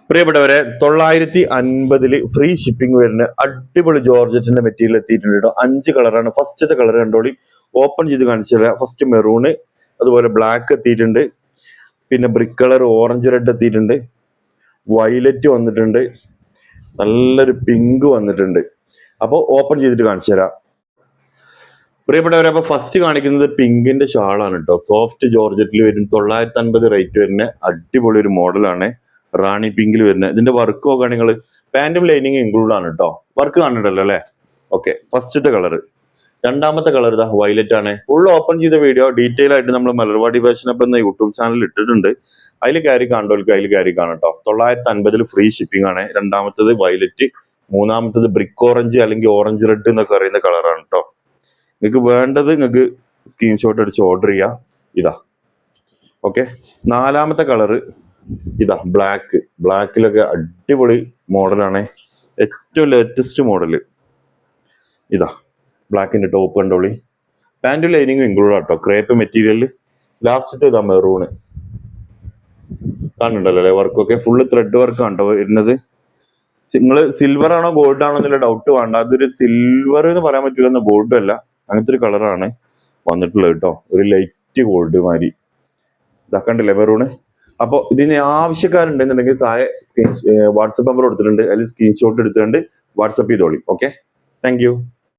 പ്രിയപ്പെട്ടവരെ 950 free shipping വരുന്ന അടിപൊളി ജോർജറ്റിന്റെ മെറ്റീരിയൽ എത്തിയിട്ടുണ്ട് കേട്ടോ. 5 കളറാണ്. ഫസ്റ്റത്തെ കളർ കണ്ടോളി, ഓപ്പൺ ചെയ്ത് കാണിച്ചു തരാം. ഫസ്റ്റ് മെറൂണ്, അതുപോലെ ബ്ലാക്ക് എത്തിയിട്ടുണ്ട്, പിന്നെ ബ്രിക്ക് കളർ ഓറഞ്ച് റെഡ് എത്തിയിട്ടുണ്ട്, വയലറ്റ് വന്നിട്ടുണ്ട്, നല്ലൊരു പിങ്ക് വന്നിട്ടുണ്ട്. അപ്പോൾ ഓപ്പൺ ചെയ്തിട്ട് കാണിച്ചു തരാം പ്രിയപ്പെട്ടവരെ. അപ്പൊ ഫസ്റ്റ് കാണിക്കുന്നത് പിങ്കിന്റെ ഷാളാണ് കേട്ടോ. സോഫ്റ്റ് ജോർജറ്റിൽ വരും, 950 റേറ്റ് വരുന്ന അടിപൊളി ഒരു മോഡലാണ്. റാണി പിങ്കിൽ വരുന്നത്. ഇതിന്റെ വർക്ക് നോക്കുകയാണെങ്കിൽ നിങ്ങൾ പാന്റും ലൈനിങ് ഇൻക്ലൂഡ് ആണ് കേട്ടോ. വർക്ക് കാണണ്ടല്ലോ അല്ലെ? ഓക്കെ, ഫസ്റ്റത്തെ കളർ. രണ്ടാമത്തെ കളർ ഇതാ വയലറ്റ് ആണ്. ഫുൾ ഓപ്പൺ ചെയ്ത വീഡിയോ ഡീറ്റെയിൽ ആയിട്ട് നമ്മൾ മലർവാടി ഫാഷൻ അപ്പ് എന്ന യൂട്യൂബ് ചാനൽ ഇട്ടിട്ടുണ്ട്. അതിൽ കയറി കാണുന്നവർക്ക് അതിൽ കയറി കാണട്ടോ. 950 ഫ്രീ ഷിപ്പിംഗ് ആണ്. രണ്ടാമത്തത് വയലറ്റ്, മൂന്നാമത്തത് ബ്രിക്ക് ഓറഞ്ച് അല്ലെങ്കിൽ ഓറഞ്ച് റെഡ് എന്നൊക്കെ പറയുന്ന കളറാണ് കേട്ടോ. നിങ്ങൾക്ക് വേണ്ടത് നിങ്ങൾക്ക് സ്ക്രീൻഷോട്ട് അടിച്ച് ഓർഡർ ചെയ്യാം. ഇതാ ഓക്കെ. നാലാമത്തെ കളറ് ഇതാ ബ്ലാക്ക്. ബ്ലാക്കിലൊക്കെ അടിപൊളി മോഡലാണ്, ഏറ്റവും ലേറ്റസ്റ്റ് മോഡല്. ഇതാ ബ്ലാക്കിന്റെ ടോപ്പ് കണ്ടോളി, പാന്റും ലൈനിങ്ങും ഇൻക്ലൂഡ് ആട്ടോ, ക്രേപ്പ് മെറ്റീരിയലിൽ. ലാസ്റ്റത്തെ ഇതാ മെറൂണ് കാണുന്നുണ്ടല്ലോ അല്ലെ? വർക്കൊക്കെ ഫുള്ള് ത്രെഡ് വർക്ക് ആണോ വരുന്നത്. നിങ്ങൾ സിൽവർ ആണോ ഗോൾഡ് ആണോ എന്നുള്ള ഡൗട്ട് വേണ്ട. അതൊരു സിൽവർ എന്ന് പറയാൻ പറ്റില്ല, ഗോൾഡും അല്ല, അങ്ങനത്തെ ഒരു കളറാണ് വന്നിട്ടുള്ളത് കേട്ടോ. ഒരു ലൈറ്റ് ഗോൾഡ് മാതിരി ഇതാക്കണ്ടല്ലേ മെറൂണ്. അപ്പോൾ ഇതിന് ആവശ്യക്കാരുണ്ടെന്നുണ്ടെങ്കിൽ താഴെ വാട്സപ്പ് നമ്പർ കൊടുത്തിട്ടുണ്ട്, അതിൽ സ്ക്രീൻഷോട്ട് എടുത്തുകൊണ്ട് വാട്സപ്പ് ചെയ്തോളി. Okay, thank U.